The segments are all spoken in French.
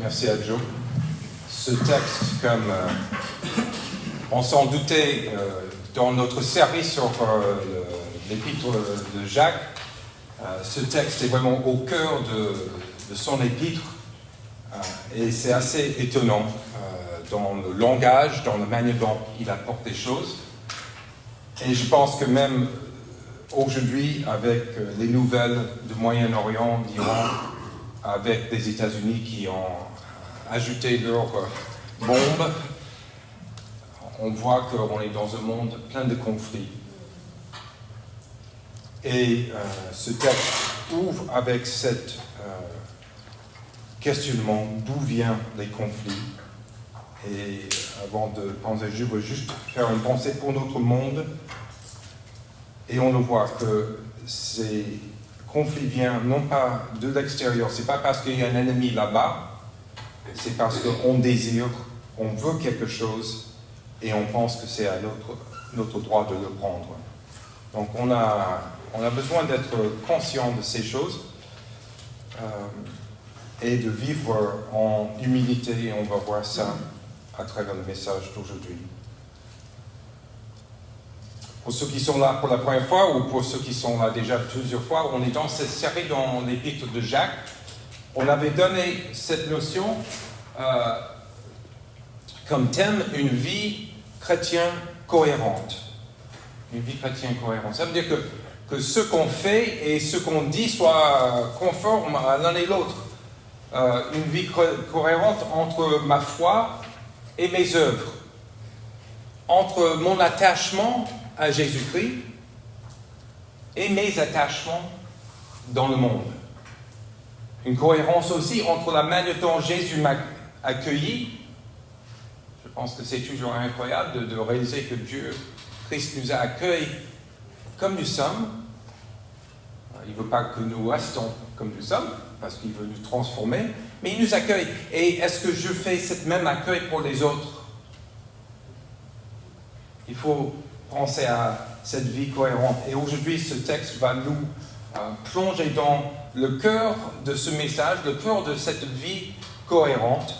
Merci à Joe. Ce texte, comme on s'en doutait dans notre série sur l'épître de Jacques, ce texte est vraiment au cœur de son épître et c'est assez étonnant dans le langage, dans la manière dont il apporte les choses. Et je pense que même aujourd'hui, avec les nouvelles du Moyen-Orient, d'Iran, avec les États-Unis qui ont ajouté leurs bombes, on voit qu'on est dans un monde plein de conflits. Et ce texte ouvre avec cet questionnement d'où viennent les conflits. Et avant de penser, je veux juste faire une pensée pour notre monde. Et on le voit que ces conflits viennent non pas de l'extérieur, c'est pas parce qu'il y a un ennemi là-bas, c'est parce qu'on désire, on veut quelque chose et on pense que c'est à notre droit de le prendre. Donc on a besoin d'être conscient de ces choses et de vivre en humilité, et on va voir ça à travers le message d'aujourd'hui. Pour ceux qui sont là pour la première fois ou pour ceux qui sont là déjà plusieurs fois, on est dans cette série dans l'épître de Jacques. On avait donné cette notion comme thème une vie chrétienne cohérente. Une vie chrétienne cohérente. Ça veut dire que ce qu'on fait et ce qu'on dit soit conforme à l'un et l'autre. Une vie cohérente entre ma foi et mes œuvres. Entre mon attachement à Jésus-Christ et mes attachements dans le monde. Une cohérence aussi entre la manière dont Jésus m'a accueilli. Je pense que c'est toujours incroyable de réaliser que Dieu, Christ nous a accueillis comme nous sommes. Il ne veut pas que nous restons comme nous sommes, parce qu'il veut nous transformer, mais il nous accueille. Et est-ce que je fais ce même accueil pour les autres? Il faut penser à cette vie cohérente. Et aujourd'hui, ce texte va nous plonger dans le cœur de ce message, le cœur de cette vie cohérente,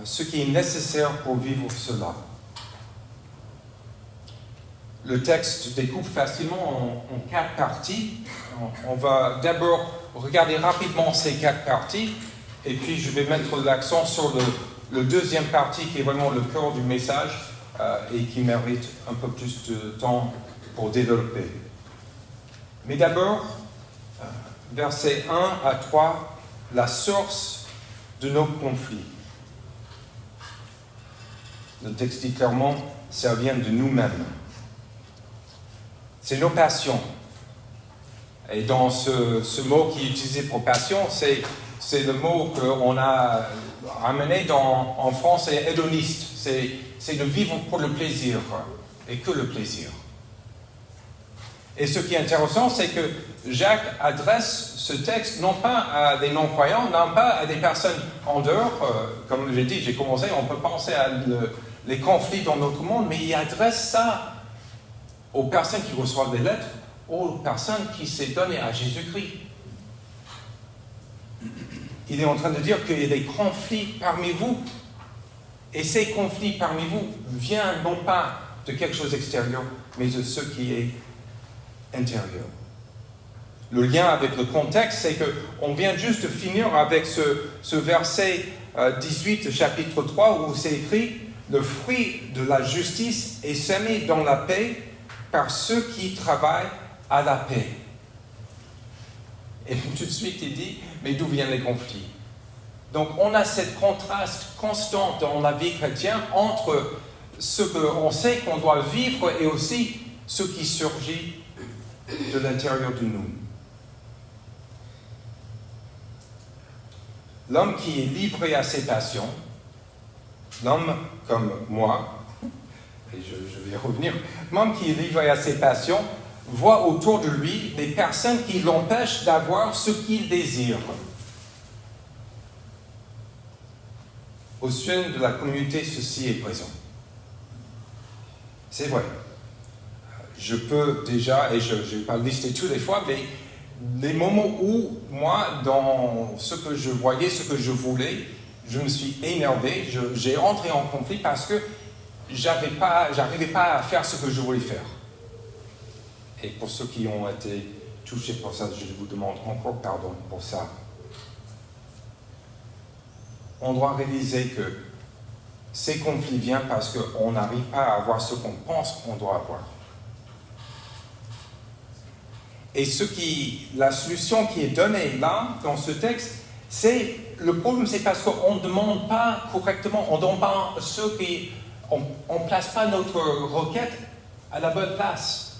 ce qui est nécessaire pour vivre cela. Le texte découpe facilement en 4 parties. On va d'abord regarder rapidement ces 4 parties, et puis je vais mettre l'accent sur le deuxième partie qui est vraiment le cœur du message, et qui mérite un peu plus de temps pour développer. Mais d'abord, versets 1 à 3, la source de nos conflits. Le texte dit clairement, ça vient de nous-mêmes. C'est nos passions. Et dans ce mot qui est utilisé pour passion, c'est le mot qu'on a ramené en France, c'est hédoniste. C'est de vivre pour le plaisir, et que le plaisir. Et ce qui est intéressant, c'est que Jacques adresse ce texte non pas à des non-croyants, non pas à des personnes en dehors. Comme j'ai dit, j'ai commencé, on peut penser à les conflits dans notre monde, mais il adresse ça aux personnes qui reçoivent des lettres, aux personnes qui s'est données à Jésus-Christ. Il est en train de dire qu'il y a des conflits parmi vous. Et ces conflits parmi vous viennent non pas de quelque chose d'extérieur, mais de ce qui est intérieur. Le lien avec le contexte, c'est qu'on vient juste de finir avec ce verset 18, chapitre 3, où c'est écrit « Le fruit de la justice est semé dans la paix par ceux qui travaillent à la paix. » Et tout de suite, il dit « Mais d'où viennent les conflits ?» Donc, on a ce contraste constant dans la vie chrétienne entre ce qu'on sait qu'on doit vivre et aussi ce qui surgit de l'intérieur de nous. L'homme qui est livré à ses passions, l'homme comme moi, et je vais revenir, l'homme qui est livré à ses passions voit autour de lui des personnes qui l'empêchent d'avoir ce qu'il désire. Au sein de la communauté, ceci est présent. C'est vrai. Je peux déjà, et je ne vais pas lister tous les fois, mais les moments où, moi, dans ce que je voyais, ce que je voulais, je me suis énervé, j'ai entré en conflit parce que j'arrivais pas à faire ce que je voulais faire. Et pour ceux qui ont été touchés par ça, je vous demande encore pardon pour ça. On doit réaliser que ces conflits viennent parce qu'on n'arrive pas à avoir ce qu'on pense qu'on doit avoir. Et la solution qui est donnée là, dans ce texte, le problème, c'est parce qu'on ne demande pas correctement, on ne demande pas on ne place pas notre requête à la bonne place.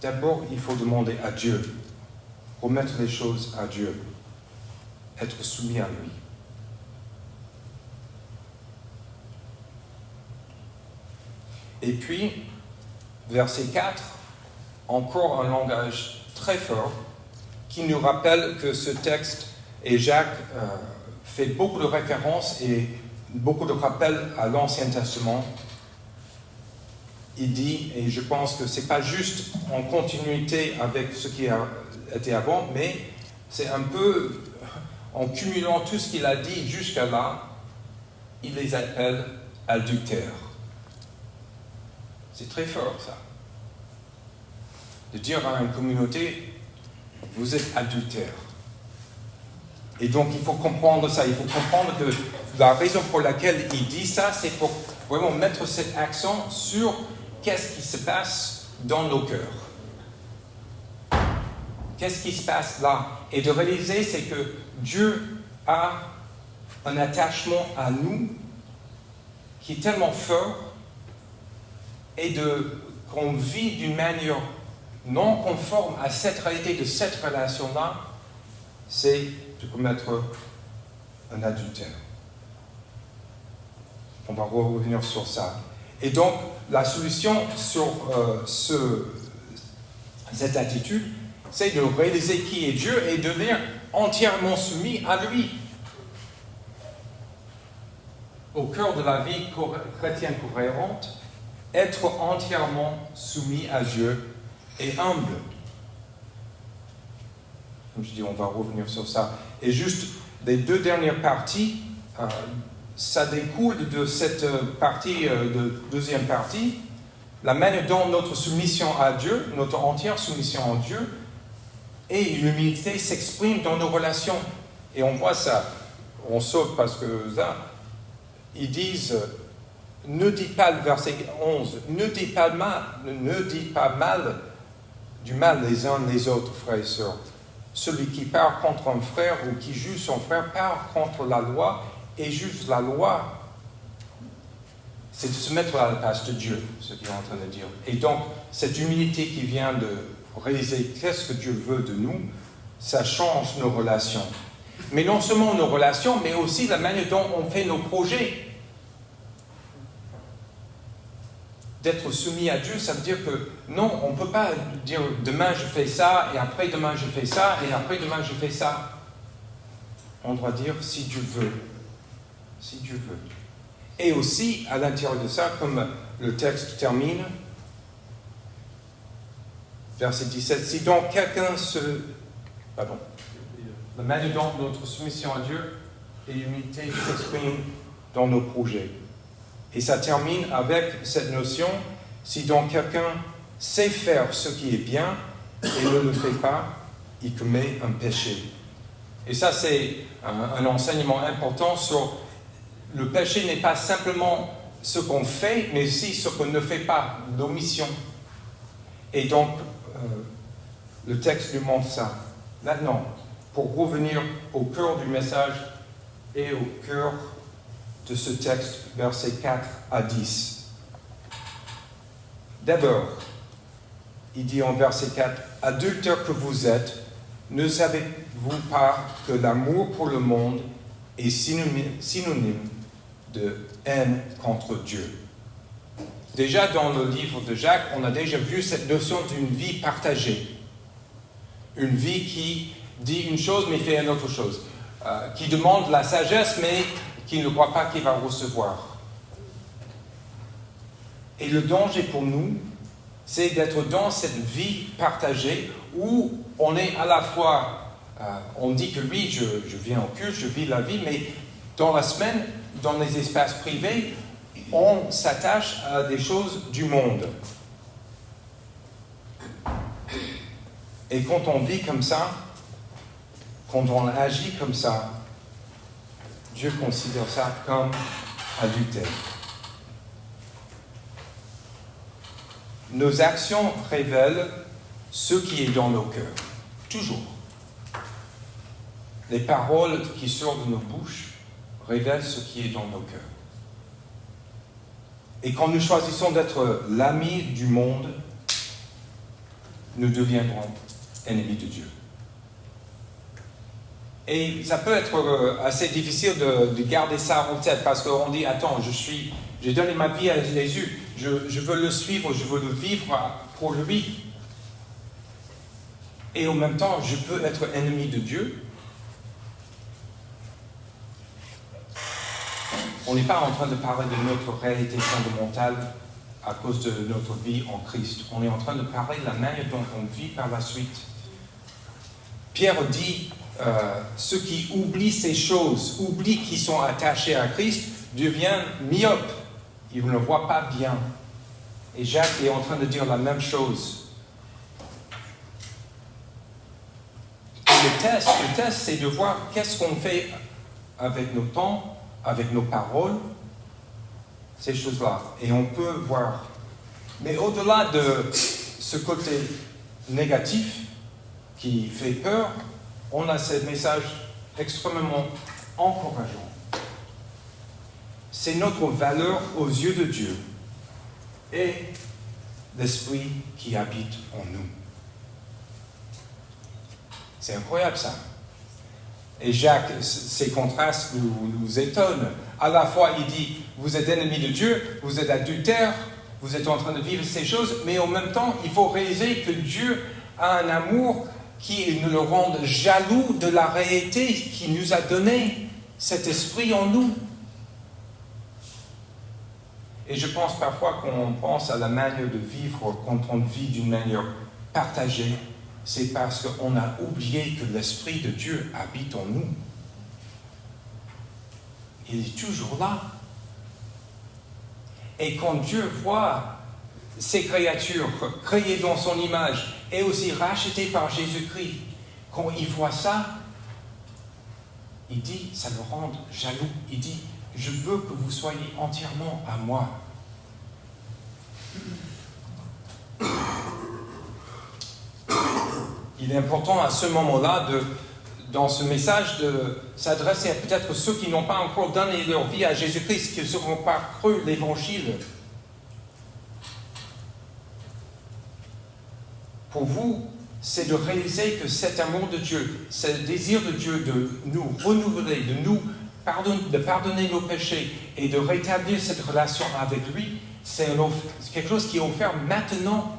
D'abord, il faut demander à Dieu, remettre les choses à Dieu, être soumis à lui. Et puis, verset 4, encore un langage très fort qui nous rappelle que ce texte, et Jacques fait beaucoup de références et beaucoup de rappels à l'Ancien Testament. Il dit, et je pense que ce n'est pas juste en continuité avec ce qui a été avant, mais c'est un peu en cumulant tout ce qu'il a dit jusqu'à là, il les appelle adultères. C'est très fort ça. De dire à une communauté, vous êtes adultère. Et donc il faut comprendre ça, il faut comprendre que la raison pour laquelle il dit ça, c'est pour vraiment mettre cet accent sur qu'est-ce qui se passe dans nos cœurs. Qu'est-ce qui se passe là? Et de réaliser, c'est que Dieu a un attachement à nous qui est tellement fort et qu'on vit d'une manière non conforme à cette réalité de cette relation-là, c'est de commettre un adultère. On va revenir sur ça. Et donc, la solution sur cette attitude, c'est de réaliser qui est Dieu et de devenir entièrement soumis à lui. Au cœur de la vie chrétienne cohérente, être entièrement soumis à Dieu et humble. Comme je dis, on va revenir sur ça. Et juste les deux dernières parties, ça découle de cette partie, deuxième partie, la manière dont notre soumission à Dieu, notre entière soumission à Dieu, et l'humilité s'exprime dans nos relations. Et on voit ça, on saute parce que ça, ils disent, ne dites pas, le verset 11, ne dites pas mal du mal les uns les autres, frères et sœurs. Celui qui parle contre un frère ou qui juge son frère parle contre la loi et juge la loi. C'est de se mettre à la place de Dieu, ce qu'il est en train de dire. Et donc, cette humilité qui vient de réaliser qu'est-ce que Dieu veut de nous, ça change nos relations. Mais non seulement nos relations, mais aussi la manière dont on fait nos projets. D'être soumis à Dieu, ça veut dire que non, on ne peut pas dire demain je fais ça, et après demain je fais ça, et après demain je fais ça. On doit dire si Dieu veut. Si Dieu veut. Et aussi, à l'intérieur de ça, comme le texte termine, verset 17, si donc quelqu'un la manière dont notre soumission à Dieu et l'humilité s'expriment dans nos projets. Et ça termine avec cette notion, si donc quelqu'un sait faire ce qui est bien et ne le fait pas, il commet un péché. Et ça, c'est un enseignement important sur le péché n'est pas simplement ce qu'on fait, mais aussi ce qu'on ne fait pas, l'omission. Et donc, le texte nous montre ça. Maintenant, pour revenir au cœur du message et au cœur de ce texte, versets 4 à 10. D'abord, il dit en verset 4, « Adultères que vous êtes, ne savez-vous pas que l'amour pour le monde est synonyme de haine contre Dieu ?» Déjà dans le livre de Jacques, on a déjà vu cette notion d'une vie partagée. Une vie qui dit une chose mais fait une autre chose. Qui demande la sagesse mais qui ne croit pas qu'il va recevoir. Et le danger pour nous, c'est d'être dans cette vie partagée où on est à la fois On dit que oui, je viens au culte, je vis la vie, mais dans la semaine, dans les espaces privés, on s'attache à des choses du monde. Et quand on vit comme ça, quand on agit comme ça, Dieu considère ça comme adultère. Nos actions révèlent ce qui est dans nos cœurs, toujours. Les paroles qui sortent de nos bouches révèlent ce qui est dans nos cœurs. Et quand nous choisissons d'être l'ami du monde, nous deviendrons ennemis de Dieu. Et ça peut être assez difficile de garder ça en tête parce qu'on dit, attends, j'ai donné ma vie à Jésus, je veux le suivre, je veux le vivre pour lui. Et en même temps, je peux être ennemi de Dieu. On n'est pas en train de parler de notre réalité fondamentale à cause de notre vie en Christ. On est en train de parler de la manière dont on vit par la suite. Pierre dit, ceux qui oublient ces choses, oublient qu'ils sont attachés à Christ, deviennent myopes. Ils ne le voient pas bien. Et Jacques est en train de dire la même chose. Le test, c'est de voir qu'est-ce qu'on fait avec nos temps, avec nos paroles, ces choses-là. Et on peut voir. Mais au-delà de ce côté négatif qui fait peur, on a ce message extrêmement encourageant. C'est notre valeur aux yeux de Dieu et l'Esprit qui habite en nous. C'est incroyable ça. Et Jacques, ces contrastes nous étonnent. À la fois, il dit, vous êtes ennemis de Dieu, vous êtes adultères, vous êtes en train de vivre ces choses, mais en même temps, il faut réaliser que Dieu a un amour qui nous le rend jaloux de la réalité qui nous a donné cet esprit en nous. Et je pense parfois qu'on pense à la manière de vivre quand on vit d'une manière partagée, c'est parce qu'on a oublié que l'Esprit de Dieu habite en nous. Il est toujours là. Et quand Dieu voit ces créatures créées dans son image et aussi rachetées par Jésus-Christ, quand il voit ça, il dit, ça le rend jaloux. Il dit, je veux que vous soyez entièrement à moi. Il est important à ce moment-là, dans ce message, de s'adresser à peut-être ceux qui n'ont pas encore donné leur vie à Jésus-Christ, qui ne seront pas cru l'Évangile. Pour vous, c'est de réaliser que cet amour de Dieu, ce désir de Dieu de nous renouveler, de pardonner nos péchés et de rétablir cette relation avec lui, c'est quelque chose qui est offert maintenant.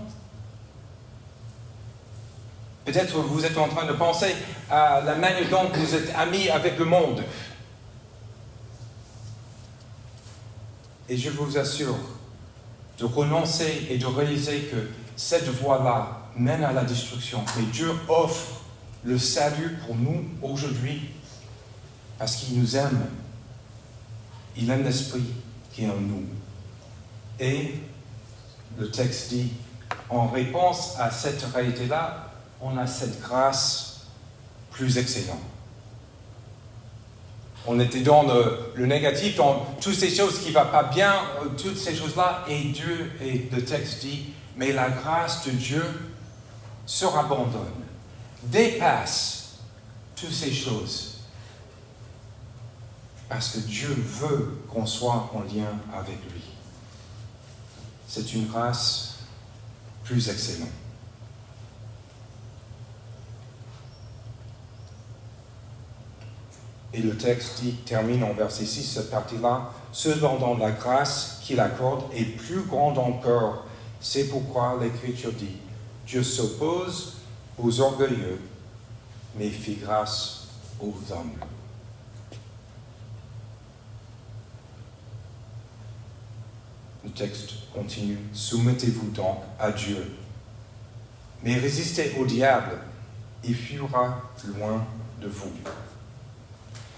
Peut-être que vous êtes en train de penser à la manière dont vous êtes amis avec le monde. Et je vous assure de renoncer et de réaliser que cette voie-là mène à la destruction. Mais Dieu offre le salut pour nous aujourd'hui parce qu'il nous aime. Il aime l'Esprit qui est en nous. Et le texte dit, en réponse à cette réalité-là, on a cette grâce plus excellente. On était dans le négatif, dans toutes ces choses qui ne vont pas bien, toutes ces choses-là, et le texte dit, mais la grâce de Dieu surabondonne, dépasse toutes ces choses, parce que Dieu veut qu'on soit en lien avec lui. C'est une grâce plus excellente. Et le texte termine en verset 6, cette partie-là. Cependant, la grâce qu'il accorde est plus grande encore. C'est pourquoi l'Écriture dit, Dieu s'oppose aux orgueilleux, mais fait grâce aux humbles. Le texte continue. Soumettez-vous donc à Dieu, mais résistez au diable, et fuira loin de vous.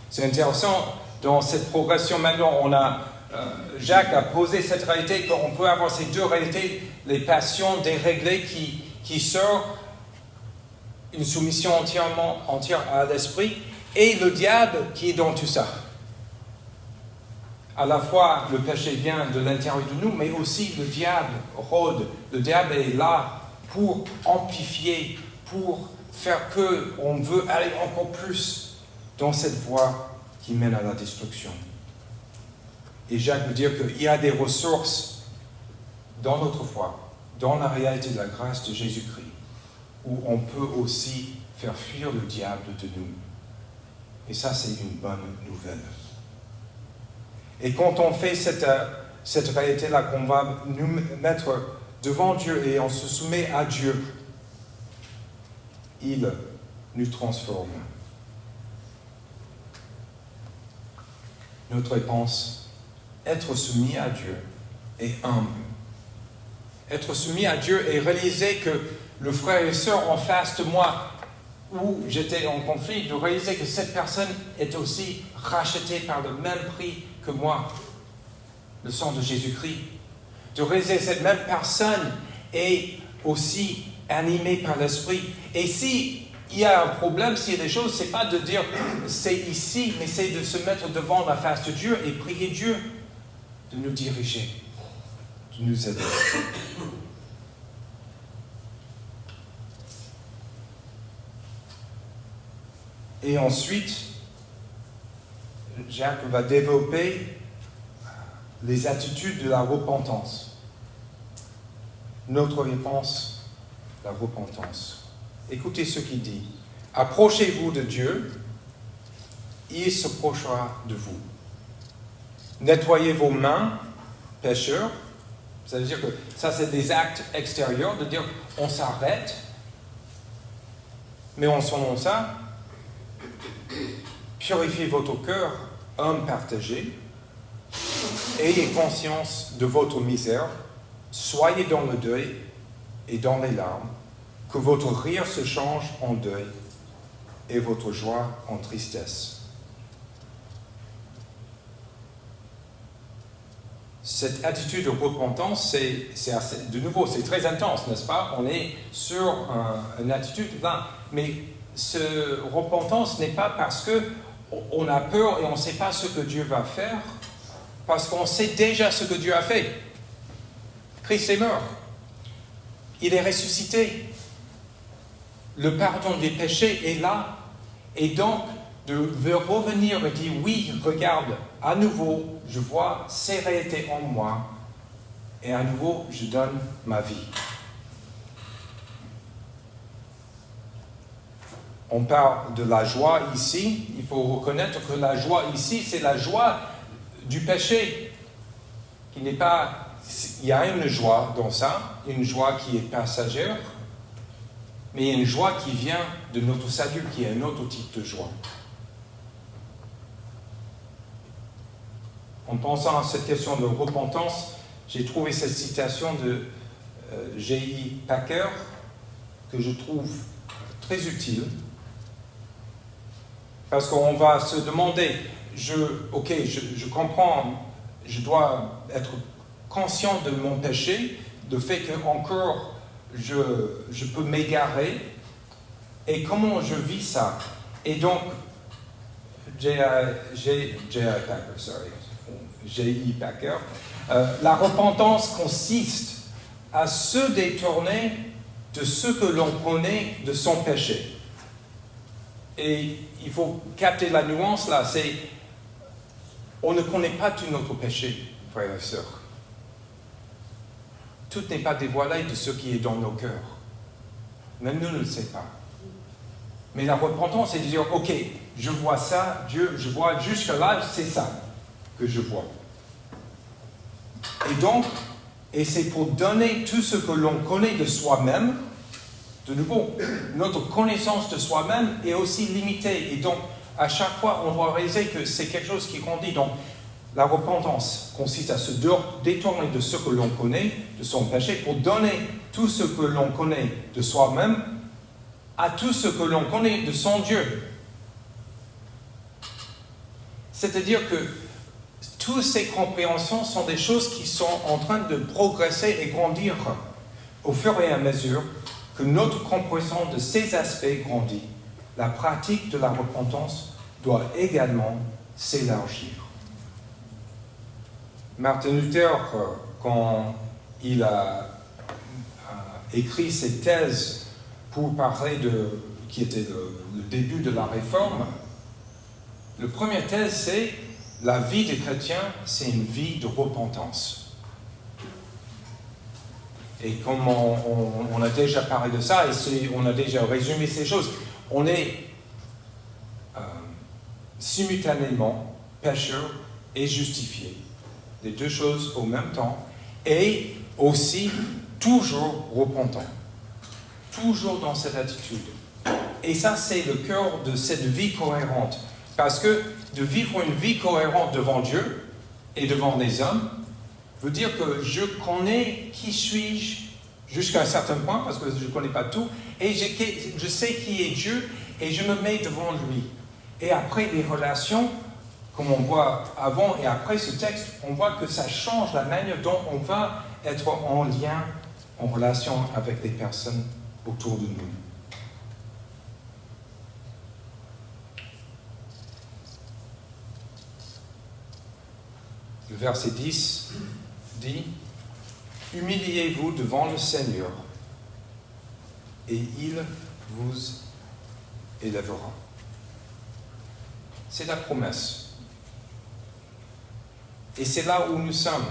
C'est intéressant, dans cette progression maintenant, Jacques a posé cette réalité qu'on peut avoir ces deux réalités, les passions déréglées qui sortent, une soumission entière à l'esprit, et le diable qui est dans tout ça. À la fois, le péché vient de l'intérieur de nous, mais aussi le diable rôde. Le diable est là pour amplifier, pour faire qu'on veut aller encore plus dans cette voie qui mène à la destruction. Et Jacques veut dire qu'il y a des ressources dans notre foi, dans la réalité de la grâce de Jésus-Christ, où on peut aussi faire fuir le diable de nous. Et ça, c'est une bonne nouvelle. Et quand on fait cette réalité-là, qu'on va nous mettre devant Dieu et on se soumet à Dieu, il nous transforme. Notre réponse, être soumis à Dieu est humble. Être soumis à Dieu et réaliser que le frère et sœur en face de moi, où j'étais en conflit, de réaliser que cette personne est aussi rachetée par le même prix que moi, le sang de Jésus-Christ. De réaliser que cette même personne est aussi animée par l'Esprit. Et s'il y a un problème, s'il y a des choses, c'est pas de dire c'est ici, mais c'est de se mettre devant la face de Dieu et prier Dieu de nous diriger, de nous aider. Et ensuite, Jacques va développer les attitudes de la repentance. Notre réponse, la repentance. Écoutez ce qu'il dit. Approchez-vous de Dieu, il se approchera de vous. Nettoyez vos mains, pécheurs. Ça veut dire que ça, c'est des actes extérieurs, de dire on s'arrête, mais en faisant ça, purifiez votre cœur, homme partagé. Ayez conscience de votre misère, soyez dans le deuil et dans les larmes, que votre rire se change en deuil et votre joie en tristesse. Cette attitude de repentance, de nouveau, c'est très intense, n'est-ce pas? On est sur une attitude là, mais cette repentance n'est pas parce qu'on a peur et on ne sait pas ce que Dieu va faire, parce qu'on sait déjà ce que Dieu a fait. Christ est mort. Il est ressuscité. Le pardon des péchés est là. Et donc, de revenir et dire, oui, regarde, à nouveau, je vois ces réalités en moi. Et à nouveau, je donne ma vie. On parle de la joie ici. Il faut reconnaître que la joie ici, c'est la joie du péché, qui n'est pas... Il y a une joie dans ça, une joie qui est passagère, mais il y a une joie qui vient de notre salut, qui est un autre type de joie. En pensant à cette question de repentance, j'ai trouvé cette citation de J.I. Packer, que je trouve très utile, parce qu'on va se demander... je comprends, je dois être conscient de mon péché, du fait que encore je peux m'égarer, et comment je vis ça. Et donc, J.I. Packer, la repentance consiste à se détourner de ce que l'on connaît de son péché. Et il faut capter la nuance là, c'est on ne connaît pas tout notre péché, frères et sœurs. Tout n'est pas dévoilé de ce qui est dans nos cœurs. Même nous ne le savons pas. Mais la repentance, c'est de dire, ok, je vois ça, Dieu, je vois jusque là, c'est ça que je vois. Et donc, et c'est pour donner tout ce que l'on connaît de soi-même. De nouveau, notre connaissance de soi-même est aussi limitée. Et donc, à chaque fois, on doit réaliser que c'est quelque chose qui grandit. Donc, la repentance consiste à se détourner de ce que l'on connaît, de son péché, pour donner tout ce que l'on connaît de soi-même à tout ce que l'on connaît de son Dieu. C'est-à-dire que toutes ces compréhensions sont des choses qui sont en train de progresser et grandir au fur et à mesure que notre compréhension de ces aspects grandit. La pratique de la repentance doit également s'élargir. Martin Luther, quand il a écrit cette thèse pour parler qui était le début de la réforme, la première thèse, c'est la vie des chrétiens, c'est une vie de repentance. Et comme on a déjà parlé de ça, et on a déjà résumé ces choses, on est simultanément pécheur et justifié. Les deux choses au même temps, et aussi toujours repentant. Toujours dans cette attitude. Et ça, c'est le cœur de cette vie cohérente. Parce que de vivre une vie cohérente devant Dieu et devant les hommes veut dire que je connais qui suis-je jusqu'à un certain point, parce que je ne connais pas tout, et je sais qui est Dieu, et je me mets devant lui. Et après les relations, comme on voit avant et après ce texte, on voit que ça change la manière dont on va être en lien, en relation avec les personnes autour de nous. Le verset 10 dit « Humiliez-vous devant le Seigneur, et il vous élèvera. » C'est la promesse. Et c'est là où nous sommes.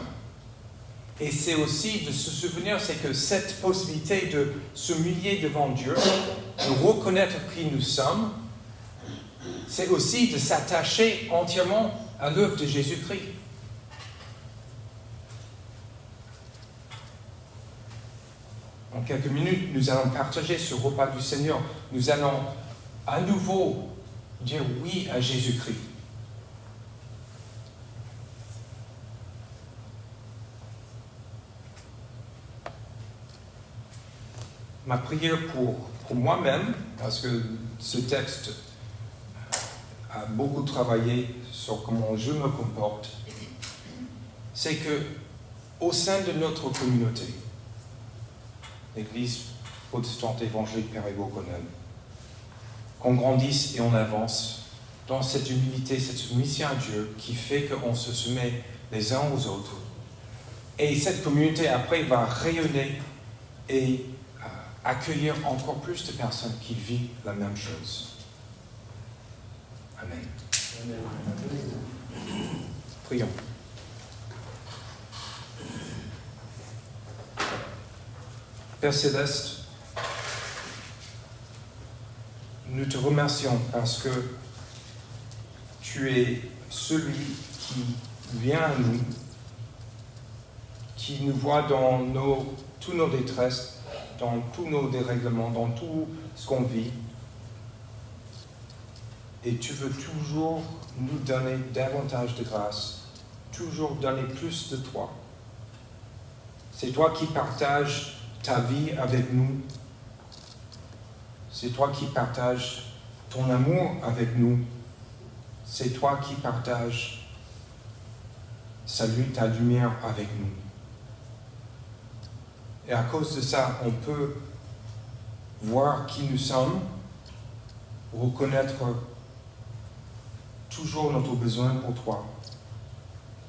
Et c'est aussi de se souvenir, c'est que cette possibilité de s'humilier devant Dieu, de reconnaître qui nous sommes, c'est aussi de s'attacher entièrement à l'œuvre de Jésus-Christ. En quelques minutes, nous allons partager ce repas du Seigneur. Nous allons à nouveau dire oui à Jésus-Christ. Ma prière pour moi-même, parce que ce texte a beaucoup travaillé sur comment je me comporte, c'est que au sein de notre communauté, l'Église protestante évangélique Périgueux-Connell, qu'on grandisse et on avance dans cette humilité, cette soumission à Dieu qui fait qu'on se soumet les uns aux autres. Et cette communauté après va rayonner et accueillir encore plus de personnes qui vivent la même chose. Amen. Amen. Prions. Père Céleste, nous te remercions parce que tu es celui qui vient à nous, qui nous voit dans tous nos détresses, dans tous nos dérèglements, dans tout ce qu'on vit. Et tu veux toujours nous donner davantage de grâce, toujours donner plus de toi. C'est toi qui partages ta vie avec nous. C'est toi qui partages ton amour avec nous. C'est toi qui partages ta lumière avec nous. Et à cause de ça, on peut voir qui nous sommes, reconnaître toujours notre besoin pour toi,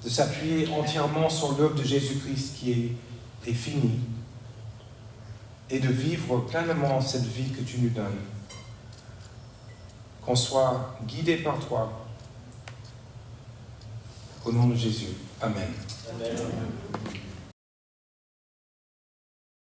de s'appuyer entièrement sur l'œuvre de Jésus-Christ qui est finie, et de vivre pleinement cette vie que tu nous donnes. Qu'on soit guidé par toi. Au nom de Jésus. Amen. Amen.